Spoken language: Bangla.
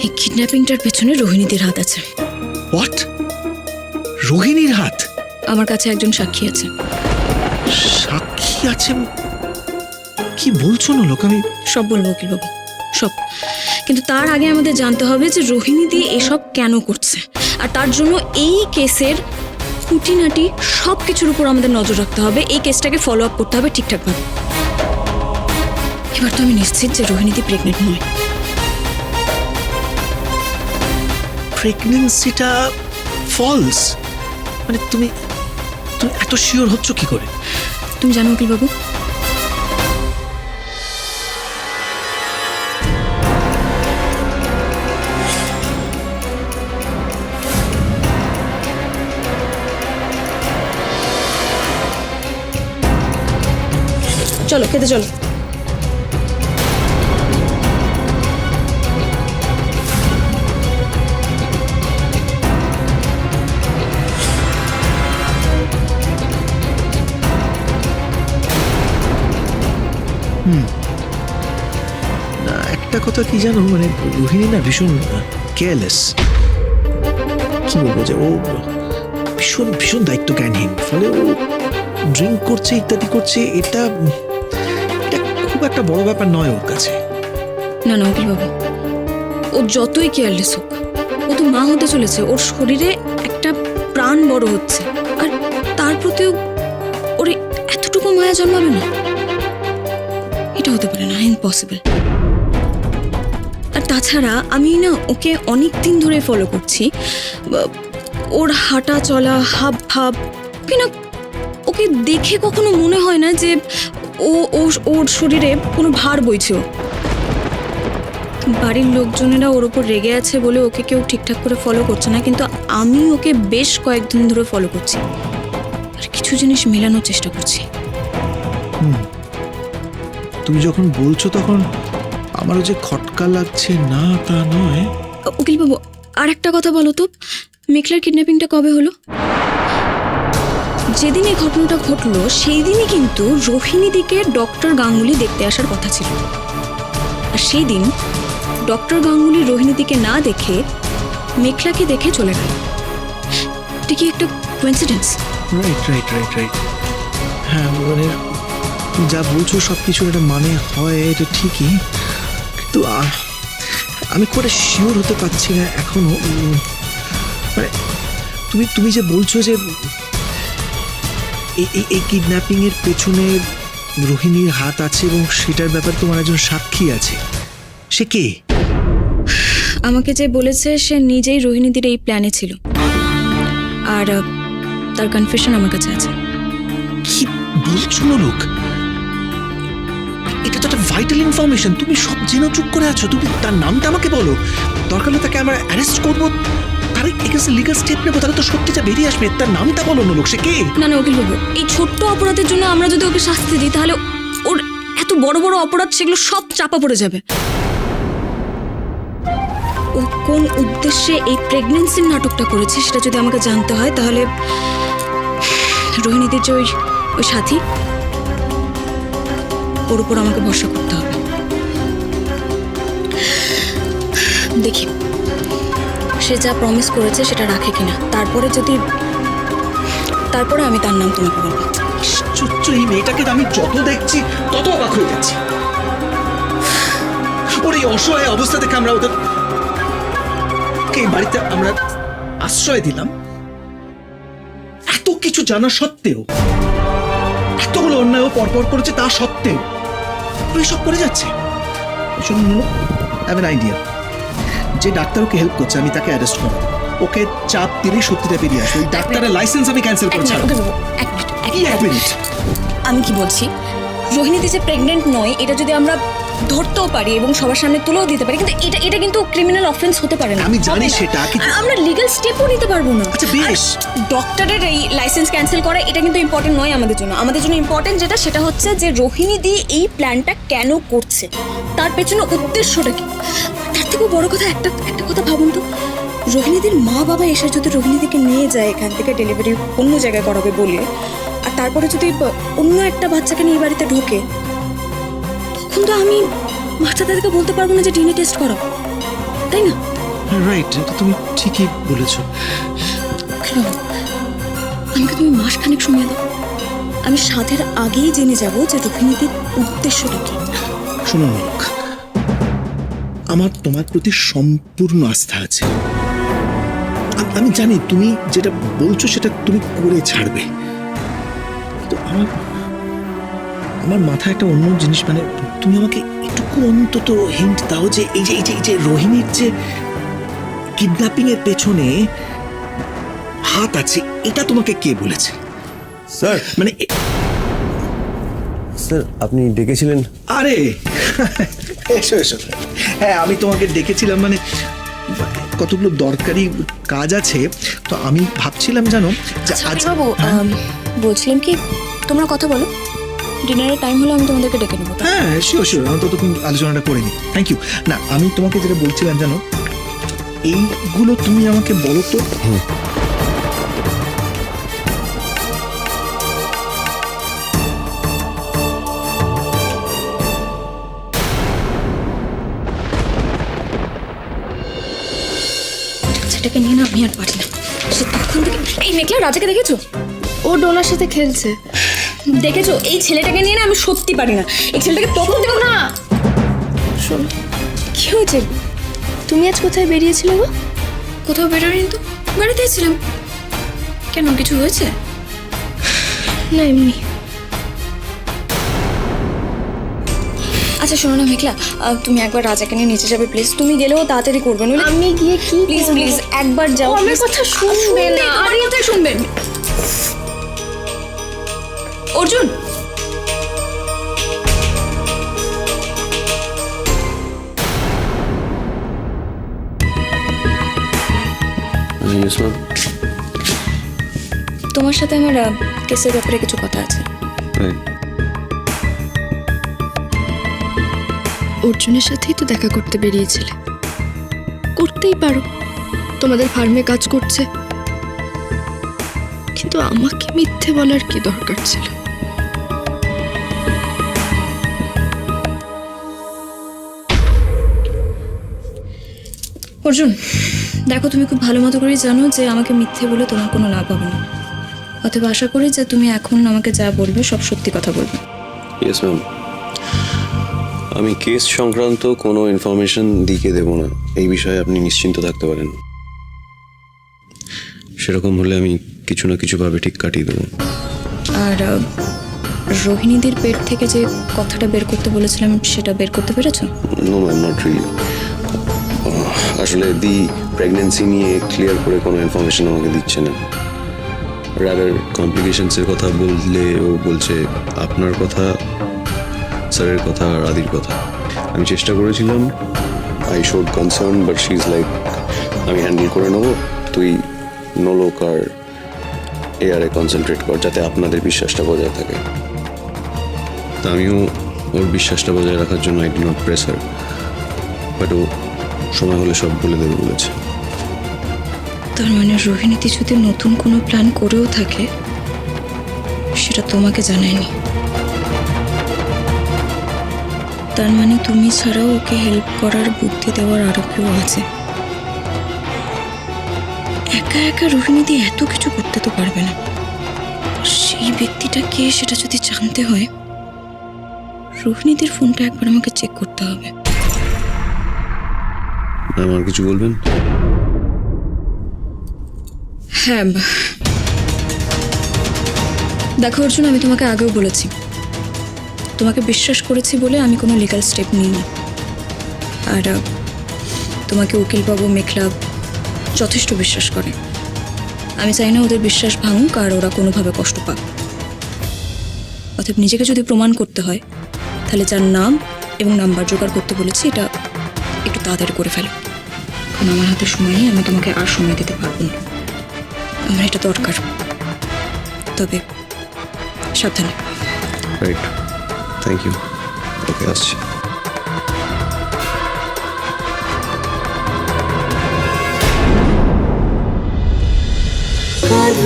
এই কিডন্যাপিংটার পেছনে রোহিণীদের হাত আছে। হোয়াট? রোহিণীর হাত? আমার কাছে একজন সাক্ষী আছে। সাক্ষী আছে? কি বলছো না লোক? আমি সব বলবো উকিলবাবু, সব। কিন্তু তার আগে আমাদের জানতে হবে যে রোহিণী দিয়ে এসব কেন করছে, আর তার জন্য এই কেসের খুঁটিনাটি সব কিছুর উপর আমাদের নজর রাখতে হবে। এই কেসটাকে ফলো আপ করতে হবে ঠিকঠাকভাবে। এবার তো আমি নিশ্চিত যে রোহিণীদি প্রেগনেন্ট নয়। প্রেগনেন্সিটা ফলস? মানে তুমি তুমি এত শিওর হচ্ছ কি করে? তুমি জানো উকিলবাবু, চলো খেতে চলো। না, একটা কথা কি জানো, মানে রোহিণী না ভীষণ কেয়ারলেস। কি বলবো, যে ও ভীষণ ভীষণ দায়িত্ব জ্ঞানহীন। ফলে ও ড্রিঙ্ক করছে, ইত্যাদি করছে। এটা এটা খুব একটা বড় ব্যাপার নয় ওর কাছে। না না উকিলবাবু, ও যতই কেয়ারলেস হোক, ও তো মা হতে চলেছে। ওর শরীরে একটা প্রাণ বড় হচ্ছে, আর তার প্রতিও ওর এতটুকু মায়া জন্মাবে না? এটা হতে পারে না, ইম্পসিবল। আর তাছাড়া আমি না ওকে অনেক দিন ধরে ফলো করছি। ওর হাঁটা চলা, হাব ভাব, কিনা ওকে দেখে কখনো মনে হয় না যে ওর শরীরে কোনো ভার বইছে। বাড়ির লোকজনেরা ওর ওপর রেগে আছে বলে ওকে কেউ ঠিকঠাক করে ফলো করছে না, কিন্তু আমি ওকে বেশ কয়েকদিন ধরে ফলো করছি, আর কিছু জিনিস মেলানোর চেষ্টা করছি। তুমি যখন বলছো তখন আমারও যে খটকা লাগছে না তা নয়। উকিলবাবু, আর একটা কথা বলো তো, মেঘলার কিডন্যাপিংটা কবে হলো? যেদিন এই ঘটনাটা ঘটলো সেই দিনই কিন্তু রোহিণীদিকে ডক্টর গাঙ্গুলি দেখতে আসার কথা ছিল। আর সেই দিন ডক্টর গাঙ্গুলি রোহিণীদিকে না দেখে মেঘলাকে দেখে চলে গেল। এটা কি একটা coincidence? Right right right right হ্যাঁ, মানে তুমি যা বলছো সব কিছুর একটা মানে হয়, এটা ঠিকই। কিন্তু আমি খুব একটা শিওর হতে পারছি না এখনো। মানে তুমি যে বলছো যে এই কিডন্যাপিং এর পেছনে রোহিণীর হাত আছে এবং সেটার ব্যাপারে তোমার একজন সাক্ষী আছে, সে কে? আমাকে যে বলেছে সে নিজেই রোহিণীদির এই প্ল্যানে ছিল, আর তার কনফেশন আমার কাছে আছে। কি বলছো লোক? এটা তো একটা ভাইটাল ইনফরমেশন। তুমি সব জেনে চুপ করে আছো। তুমি তার নামটা আমাকে বলো, দরকার হলে তাকে আমরা অ্যারেস্ট করবো, তার এগেইনস্ট লিগ্যাল স্টেপ নেবো, তাহলে তো সত্যিটা বেরিয়ে আসবে। তার নামটা বলো না লোক, সে কে? না না উকিলবাবু, এই ছোট্ট অপরাধের জন্য আমরা যদি ওকে শাস্তি দিই তাহলে ওর এত বড় বড় অপরাধ সেগুলো সব চাপা পড়ে যাবে। ও কোন উদ্দেশ্যে এই প্রেগন্যান্সির নাটকটা করেছে সেটা যদি আমাকে জানতে হয়, তাহলে রোহিণীদের যে ওই সাথী, ওর উপর আমাকে ভরসা করতে হবে। দেখি সে যা প্রমিস করেছে সেটা রাখে কিনা, তারপরে আমি তার নাম তোমাকে বলবো। এই মেয়েটাকে আমি যত দেখছি তত অবাক হয়ে যাচ্ছি। ওর এই অসহায় অবস্থা থেকে আমরা ওদের এই বাড়িতে আমরা আশ্রয় দিলাম, এত কিছু জানা সত্ত্বেও, এতগুলো অন্যায় পরপর করেছে তা সত্ত্বেও এসব করে যাচ্ছে। আইডিয়া, যে ডাক্তার ওকে হেল্প করছে আমি তাকে অ্যারেস্ট করবো। ওকে চাপ দিলেই সত্যিটা বেরিয়ে আসবে। ওই ডাক্তারের লাইসেন্স আমি ক্যান্সেল করছি। আমি কি বলছি, রোহিণীদি যে প্রেগনেন্ট নয় এটা যদি আমরা ধরতেও পারি এবং সবার সামনে তুলেও দিতে পারি, কিন্তু এটা কিন্তু ক্রিমিনাল অফেন্স হতে পারে না। আমি জানি সেটা, আমরা লিগ্যাল স্টেপও নিতে পারবো না। আচ্ছা বেশ, ডক্টরের এই লাইসেন্স ক্যান্সেল করা এটা কিন্তু ইম্পর্টেন্ট নয় আমাদের জন্য। আমাদের জন্য ইম্পর্টেন্ট যেটা, সেটা হচ্ছে যে রোহিণীদি এই প্ল্যানটা কেন করছে, তার পেছনে উদ্দেশ্যটা কি। তার থেকেও বড় কথা, একটা কথা ভাবুন তো, রোহিণীদির মা বাবা এসে যদি রোহিণীদিকে নিয়ে যায় এখান থেকে ডেলিভারি অন্য জায়গায় করাবে বলে, আর তারপরে যদি অন্য একটা বাচ্চাকে নিয়ে বাড়িতে ঢোকে, তখন তো আমি মাস্টার দাদাকে বলতে পারবো না যে ডিএনএ টেস্ট করো, তাই না? রাইট, এটা তুমি ঠিকই বলেছো। উকিল বাবু, আমাকে তুমি মাসখানেক সময় দাও। আমি সাধের আগেই জেনে যাব যে রোহিণীদের উদ্দেশ্যটা কি। শোনো লোক, আমার তোমার প্রতি সম্পূর্ণ আস্থা আছে। আমি জানি তুমি যেটা বলছো সেটা তুমি করে ছাড়বে, তো আমার মাথায় একটা অন্য জিনিস, মানে তুমি আমাকে একটু অন্তত হিন্ট দাও যে এই যে রোহিণীর যে কিডন্যাপিং এর পেছনে হাত আছে, এটা তোমাকে কে বলেছে? স্যার মানে স্যার আপনি ডেকেছিলেন? আরে এসো এসো। হ্যাঁ, আমি তোমাকে ডেকেছিলাম, মানে কতগুলো দরকারি কাজ আছে, তো আমি ভাবছিলাম জানো যে আজ বাবু, বলছিলাম কি, তোমরা কথা বলো, ডিনারের টাইম হলে আমি তোমাদেরকে ডেকে নেবো। হ্যাঁ শিওর শিওর, আমি ততক্ষণ আলোচনাটা করে নিই। Thank you. না, আমি তোমাকে যেটা বলছিলাম জানো, এইগুলো তুমি আমাকে বলো তো। সেটাকে নিয়ে না আমি আর পারি না। সে তখন থেকে এই মেঘলা রাজাকে দেখেছো? ও ডোনার সাথে খেলছে। দেখেছো, এই ছেলেটাকে নিয়ে না আমি সত্যি পারি না। এই ছেলেটাকে তখন দেবো না। শোনো, কি হয়েছে? তুমি আজ কোথায় বেরিয়েছিলে গো? কোথাও বেরোয়নি তো, বাড়িতেই ছিলাম। কেন, কিছু হয়েছে? না, এমনি। আচ্ছা শোনো না মেঘলা, তুমি একবার রাজাকে নিয়ে নিচে যাবে প্লিজ। তুমি গেলেও তাড়াতাড়ি করবে, নইলে আমি গিয়ে কি প্লিজ করবো? প্লিজ একবার যাও। ও আমার please। কথা শুনবে না। আমার কথাই শুনবেন। Arjun, yes ma'am. তোমার সাথে আমার কেসের ব্যাপারে কিছু কথা আছে। অর্জুনের সাথেই তো দেখা করতে বেরিয়েছিলে, করতেই পারো, তোমাদের ফার্মে কাজ করছে। কিন্তু আমাকে মিথ্যে বলার কি দরকার ছিল? অর্জুন দেখো, তুমি খুব ভালো মতো করেই জানো যে আমাকে মিথ্যে বলে তোমার কোনো লাভ হবে না। অতএব আশা করি যে তুমি এখন আমাকে যা বলবে সব সত্যি কথা বলবে। Yes ma'am. আমি কেস সংক্রান্ত কোনো ইনফরমেশন দিকে দেব না, এই বিষয়ে আপনি নিশ্চিন্ত থাকতে পারেন। সেরকম হলে আমি কিছু না কিছুভাবে ঠিক কাটিয়ে দেবো। আর রোহিণীদের পেট থেকে যে কথাটা বের করতে বলেছিলাম সেটা বের করতে পেরেছো? No ma'am, not really. আসলে দি প্রেগনেন্সি নিয়ে ক্লিয়ার করে কোনো ইনফরমেশন আমাকে দিচ্ছে না। রাদার কমপ্লিকেশনসের কথা বললে ও বলছে আপনার কথা, স্যারের কথা আর আদির কথা। আমি চেষ্টা করেছিলাম, I showed concern, but she is like আমি হ্যান্ডেল করে নেবো, তুই নলোক আর এআরে কনসেন্ট্রেট কর, যাতে আপনাদের বিশ্বাসটা বজায় থাকে। তা আমিও ওর বিশ্বাসটা বজায় রাখার জন্য I did not press her, but ও সময় হলে সব বলে দেবে বলেছে। তার মানে রোহিণীতি যদি নতুন কোনো প্ল্যান করেও থাকে সেটা তোমাকে জানায়নি। তার মানে তুমি ছাড়াও ওকে হেল্প করার বুদ্ধি দেওয়ার আরো কেউ আছে। একা একা রোহিণীতি এত কিছু করতে তো পারবে না। সেই ব্যক্তিটা কে সেটা যদি জানতে হয়, রোহিণীতির ফোনটা একবার আমাকে চেক করতে হবে। আমার কিছু বলবেন? হ্যাঁ দেখো অর্জুন, আমি তোমাকে আগেও বলেছি, তোমাকে বিশ্বাস করেছি বলে আমি কোনো লিগ্যাল স্টেপ নিইনি। আর তোমাকে উকিলবাবু মেঘলা যথেষ্ট বিশ্বাস করে। আমি চাই না ওদের বিশ্বাস ভাঙুক আর ওরা কোনোভাবে কষ্ট পাক। অতএব নিজেকে যদি প্রমাণ করতে হয় তাহলে যার নাম এবং নাম্বার জোগাড় করতে বলেছি এটা একটু তাড়াতাড়ি করে ফেলো, কারণ আমার হাতে সময় নেই, আমি তোমাকে আর সময় দিতে পারবো না। আমার এটা দরকার। তবে সাবধানে। Right, thank you. ওকে, আসছি। কাঁধ